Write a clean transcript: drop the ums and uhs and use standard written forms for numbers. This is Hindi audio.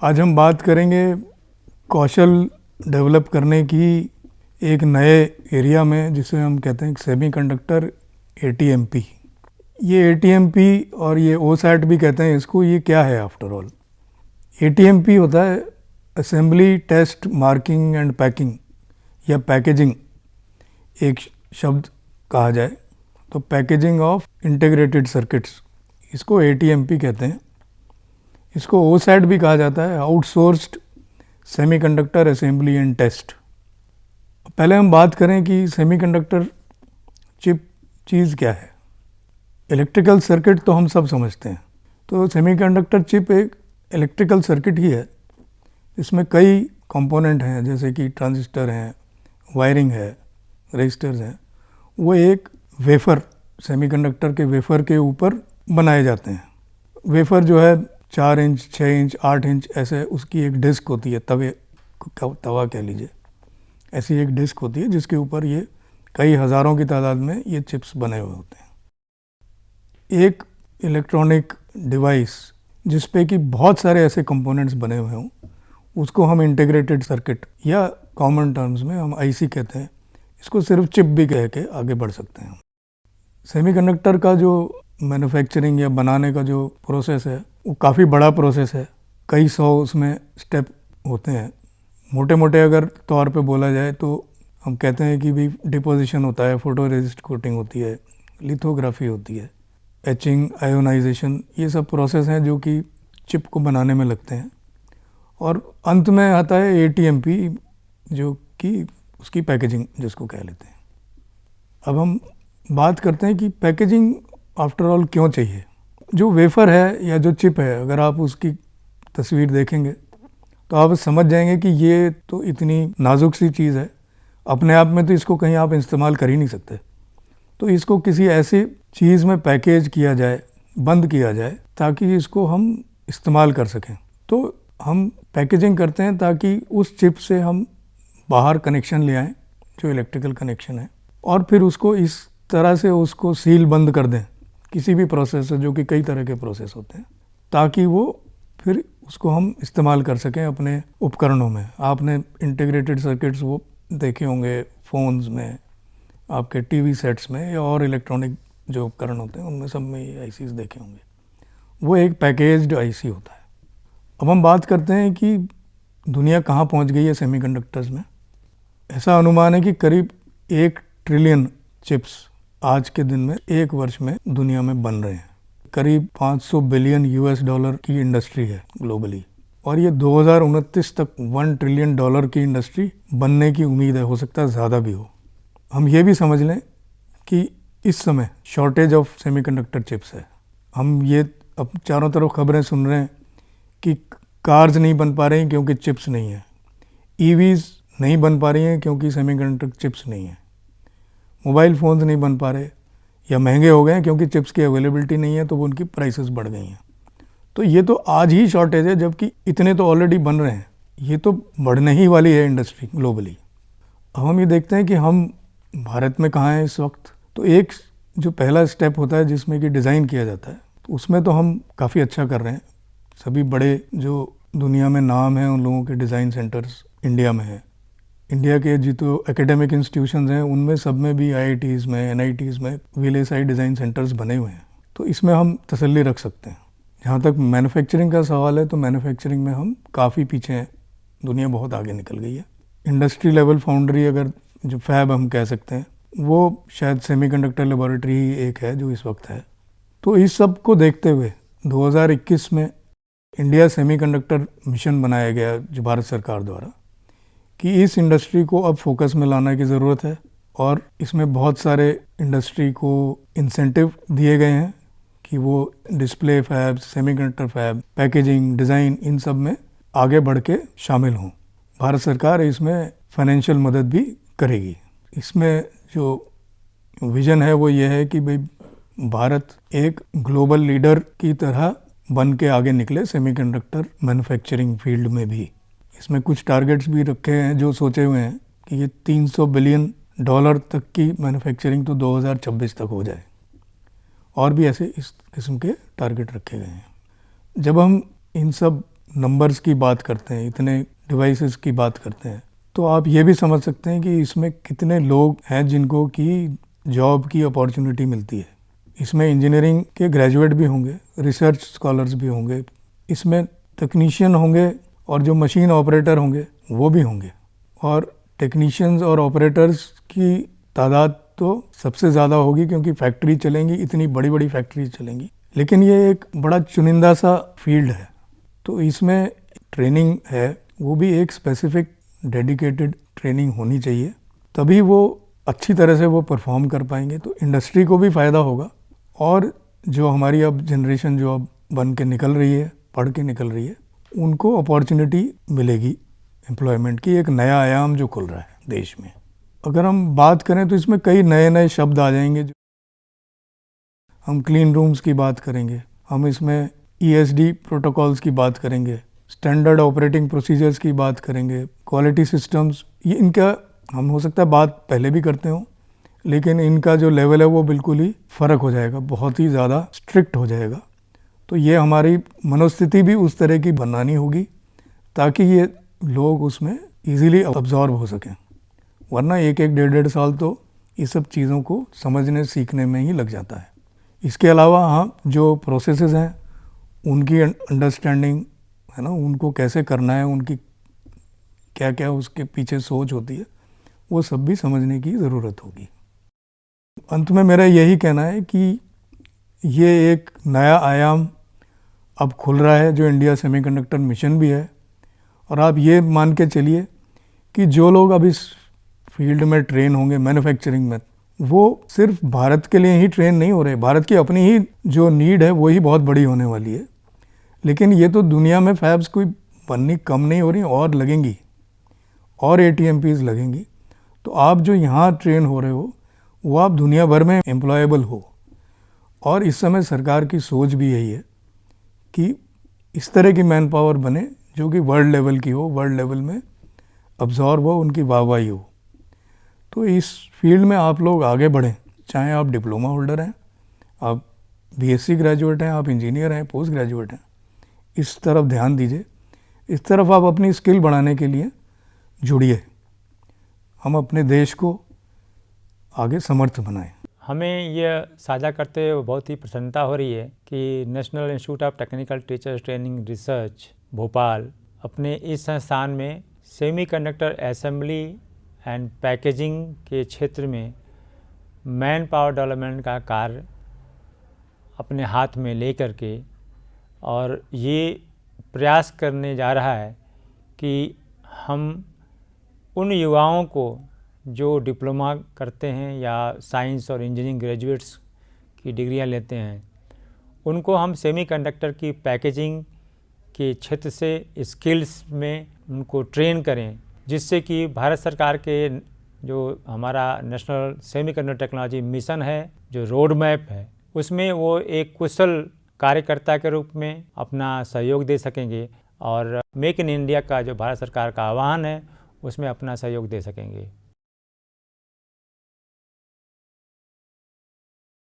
आज हम बात करेंगे कौशल डेवलप करने की एक नए एरिया में, जिसे हम कहते हैं सेमीकंडक्टर ATMP। ये ATMP और ये OSAT भी कहते हैं इसको। ये क्या है आफ्टर ऑल? ATMP होता है assembly test marking and packing या पैकेजिंग एक शब्द कहा जाए तो पैकेजिंग ऑफ इंटीग्रेटेड सर्किट्स, इसको ATMP कहते हैं। इसको OSAT भी कहा जाता है, outsourced semiconductor assembly and test. पहले हम बात करें कि सेमीकंडक्टर चिप चीज़ क्या है। इलेक्ट्रिकल सर्किट तो हम सब समझते हैं, तो सेमीकंडक्टर चिप एक इलेक्ट्रिकल सर्किट ही है। इसमें कई कंपोनेंट हैं, जैसे कि ट्रांजिस्टर हैं, वायरिंग है, रेजिस्टर्स हैं। वो एक वेफ़र, सेमीकंडक्टर के वेफ़र के ऊपर बनाए जाते हैं। वेफ़र जो है 4 इंच, 6 इंच, 8 इंच ऐसे उसकी एक डिस्क होती है, तवा कह लीजिए। ऐसी एक डिस्क होती है जिसके ऊपर ये कई हज़ारों की तादाद में ये चिप्स बने हुए होते हैं। एक इलेक्ट्रॉनिक डिवाइस जिस पे कि बहुत सारे ऐसे कंपोनेंट्स बने हुए हों, उसको हम इंटीग्रेटेड सर्किट या कॉमन टर्म्स में हम IC कहते हैं। इसको सिर्फ चिप भी कह के आगे बढ़ सकते हैं। सेमीकंडक्टर का जो मैन्युफैक्चरिंग या बनाने का जो प्रोसेस है वो काफ़ी बड़ा प्रोसेस है। कई सौ उसमें स्टेप होते हैं। मोटे मोटे अगर तौर पे बोला जाए तो हम कहते हैं कि भी डिपोजिशन होता है, फोटोरेसिस्ट कोटिंग होती है, लिथोग्राफी होती है, एचिंग, आयोनाइजेशन, ये सब प्रोसेस हैं जो कि चिप को बनाने में लगते हैं। और अंत में आता है ATMP, जो कि उसकी पैकेजिंग जिसको कह लेते हैं। अब हम बात करते हैं कि पैकेजिंग आफ्टर ऑल क्यों चाहिए। जो वेफ़र है या जो चिप है, अगर आप उसकी तस्वीर देखेंगे तो आप समझ जाएंगे कि ये तो इतनी नाजुक सी चीज़ है, अपने आप में तो इसको कहीं आप इस्तेमाल कर ही नहीं सकते। तो इसको किसी ऐसी चीज़ में पैकेज किया जाए, बंद किया जाए, ताकि इसको हम इस्तेमाल कर सकें। तो हम पैकेजिंग करते हैं ताकि उस चिप से हम बाहर कनेक्शन ले आएँ, जो इलेक्ट्रिकल कनेक्शन है, और फिर उसको इस तरह से उसको सील बंद कर दें किसी भी प्रोसेस से, जो कि कई तरह के प्रोसेस होते हैं, ताकि वो फिर उसको हम इस्तेमाल कर सकें अपने उपकरणों में। आपने इंटीग्रेटेड सर्किट्स वो देखे होंगे फ़ोन्स में, आपके TV सेट्स में, या और इलेक्ट्रॉनिक जो उपकरण होते हैं उनमें सब में ये ICs देखे होंगे। वो एक पैकेज्ड IC होता है। अब हम बात करते हैं कि दुनिया कहाँ पहुँच गई है सेमीकंडक्टर्स में। ऐसा अनुमान है कि करीब 1 ट्रिलियन चिप्स आज के दिन में, एक वर्ष में दुनिया में बन रहे हैं। करीब 500 बिलियन US$ की इंडस्ट्री है ग्लोबली, और ये 2029 तक $1 ट्रिलियन की इंडस्ट्री बनने की उम्मीद है। हो सकता है ज़्यादा भी हो। हम ये भी समझ लें कि इस समय शॉर्टेज ऑफ सेमीकंडक्टर चिप्स है। हम ये अब चारों तरफ खबरें सुन रहे हैं कि कार्स नहीं बन पा रही हैं क्योंकि चिप्स नहीं है, EVs नहीं बन पा रही हैं क्योंकि सेमीकंडक्टर चिप्स नहीं है, मोबाइल फ़ोन्स नहीं बन पा रहे या महंगे हो गए हैं क्योंकि चिप्स की अवेलेबिलिटी नहीं है, तो वो उनकी प्राइसेस बढ़ गई हैं। तो ये तो आज ही शॉर्टेज है, जबकि इतने तो ऑलरेडी बन रहे हैं। ये तो बढ़ने ही वाली है इंडस्ट्री ग्लोबली। अब हम ये देखते हैं कि हम भारत में कहाँ हैं इस वक्त। तो एक जो पहला स्टेप होता है जिसमें कि डिज़ाइन किया जाता है, तो उसमें तो हम काफ़ी अच्छा कर रहे हैं। सभी बड़े जो दुनिया में नाम हैं उन लोगों के डिज़ाइन सेंटर्स इंडिया में हैं। इंडिया के जो एकेडमिक इंस्टीट्यूशंस हैं उनमें सब में भी IITs में, NITs में VLSI डिज़ाइन सेंटर्स बने हुए हैं। तो इसमें हम तसल्ली रख सकते हैं। जहाँ तक मैन्युफैक्चरिंग का सवाल है, तो मैन्युफैक्चरिंग में हम काफ़ी पीछे हैं। दुनिया बहुत आगे निकल गई है। इंडस्ट्री लेवल फाउंड्री, अगर जो फैब हम कह सकते हैं, वो शायद सेमीकंडक्टर लेबोरेटरी ही एक है जो इस वक्त है। तो इस सब को देखते हुए 2021 में इंडिया सेमीकंडक्टर मिशन बनाया गया जो भारत सरकार द्वारा, कि इस इंडस्ट्री को अब फोकस में लाने की ज़रूरत है। और इसमें बहुत सारे इंडस्ट्री को इंसेंटिव दिए गए हैं कि वो display fab, semiconductor fab, packaging, design, इन सब में आगे बढ़ के शामिल हों। भारत सरकार इसमें फाइनेंशियल मदद भी करेगी। इसमें जो विज़न है वो ये है कि भाई भारत एक ग्लोबल लीडर की तरह बन के आगे निकले सेमीकंडक्टर मैन्युफैक्चरिंग फील्ड में भी। इसमें कुछ टारगेट्स भी रखे हैं जो सोचे हुए हैं कि ये $300 बिलियन तक की मैन्युफैक्चरिंग तो 2026 तक हो जाए, और भी ऐसे इस किस्म के टारगेट रखे गए हैं। जब हम इन सब नंबर्स की बात करते हैं, इतने डिवाइसेस की बात करते हैं, तो आप ये भी समझ सकते हैं कि इसमें कितने लोग हैं जिनको कि जॉब की अपॉर्चुनिटी मिलती है। इसमें इंजीनियरिंग के ग्रेजुएट भी होंगे, रिसर्च स्कॉलर्स भी होंगे, इसमें टेक्नीशियन होंगे और जो मशीन ऑपरेटर होंगे वो भी होंगे। और टेक्नीशियंस और ऑपरेटर्स की तादाद तो सबसे ज़्यादा होगी क्योंकि फैक्ट्री चलेंगी, इतनी बड़ी बड़ी फैक्ट्री चलेंगी। लेकिन ये एक बड़ा चुनिंदा सा फील्ड है, तो इसमें ट्रेनिंग है वो भी एक स्पेसिफिक डेडिकेटेड ट्रेनिंग होनी चाहिए, तभी वो अच्छी तरह से वो परफॉर्म कर पाएंगे। तो इंडस्ट्री को भी फ़ायदा होगा और जो हमारी अब जनरेशन जो अब बन के निकल रही है, पढ़ के निकल रही है, उनको अपॉर्चुनिटी मिलेगी एम्प्लॉयमेंट की, एक नया आयाम जो खुल रहा है देश में। अगर हम बात करें तो इसमें कई नए नए शब्द आ जाएंगे। हम क्लीन रूम्स की बात करेंगे, हम इसमें ESD प्रोटोकॉल्स की बात करेंगे, स्टैंडर्ड ऑपरेटिंग प्रोसीजर्स की बात करेंगे, क्वालिटी सिस्टम्स, ये इनका हम हो सकता है बात पहले भी करते हों, लेकिन इनका जो लेवल है वो बिल्कुल ही फ़र्क हो जाएगा, बहुत ही ज़्यादा स्ट्रिक्ट हो जाएगा। तो ये हमारी मनोस्थिति भी उस तरह की बनानी होगी ताकि ये लोग उसमें इजीली अब्जॉर्ब हो सकें, वरना एक एक डेढ़ साल तो इस सब चीज़ों को समझने सीखने में ही लग जाता है। इसके अलावा हाँ, जो प्रोसेसेस हैं उनकी अंडरस्टैंडिंग है ना, उनको कैसे करना है, उनकी क्या क्या उसके पीछे सोच होती है, वो सब भी समझने की ज़रूरत होगी। अंत में मेरा यही कहना है कि ये एक नया आयाम अब खुल रहा है जो इंडिया सेमीकंडक्टर मिशन भी है। और आप ये मान के चलिए कि जो लोग अब इस फील्ड में ट्रेन होंगे मैन्युफैक्चरिंग में, वो सिर्फ भारत के लिए ही ट्रेन नहीं हो रहे, भारत की अपनी ही जो नीड है वही बहुत बड़ी होने वाली है। लेकिन ये तो दुनिया में फैब्स कोई बननी कम नहीं हो रही, और लगेंगी, और ATMPs लगेंगी। तो आप जो यहाँ ट्रेन हो रहे हो वो आप दुनिया भर में एम्प्लॉयबल हो। और इस समय सरकार की सोच भी यही है कि इस तरह की मैन पावर बने जो कि वर्ल्ड लेवल की हो, वर्ल्ड लेवल में अब्जॉर्ब हो, उनकी वाहवाही हो। तो इस फील्ड में आप लोग आगे बढ़ें, चाहे आप डिप्लोमा होल्डर हैं, आप BSc ग्रेजुएट हैं, आप इंजीनियर हैं, पोस्ट ग्रेजुएट हैं, इस तरफ ध्यान दीजिए, इस तरफ आप अपनी स्किल बढ़ाने के लिए जुड़िए, हम अपने देश को आगे समर्थ बनाएं। हमें यह साझा करते हुए बहुत ही प्रसन्नता हो रही है कि national institute of technical teachers training research Bhopal अपने इस संस्थान में सेमीकंडक्टर असेंबली एंड पैकेजिंग के क्षेत्र में मैन पावर डेवलपमेंट का कार्य अपने हाथ में ले करके और ये प्रयास करने जा रहा है कि हम उन युवाओं को जो डिप्लोमा करते हैं या साइंस और इंजीनियरिंग ग्रेजुएट्स की डिग्रियां लेते हैं, उनको हम सेमीकंडक्टर की पैकेजिंग के क्षेत्र से स्किल्स में उनको ट्रेन करें, जिससे कि भारत सरकार के जो हमारा नेशनल सेमीकंडक्टर टेक्नोलॉजी मिशन है, जो रोड मैप है, उसमें वो एक कुशल कार्यकर्ता के रूप में अपना सहयोग दे सकेंगे और मेक इन इंडिया का जो भारत सरकार का आह्वान है उसमें अपना सहयोग दे सकेंगे।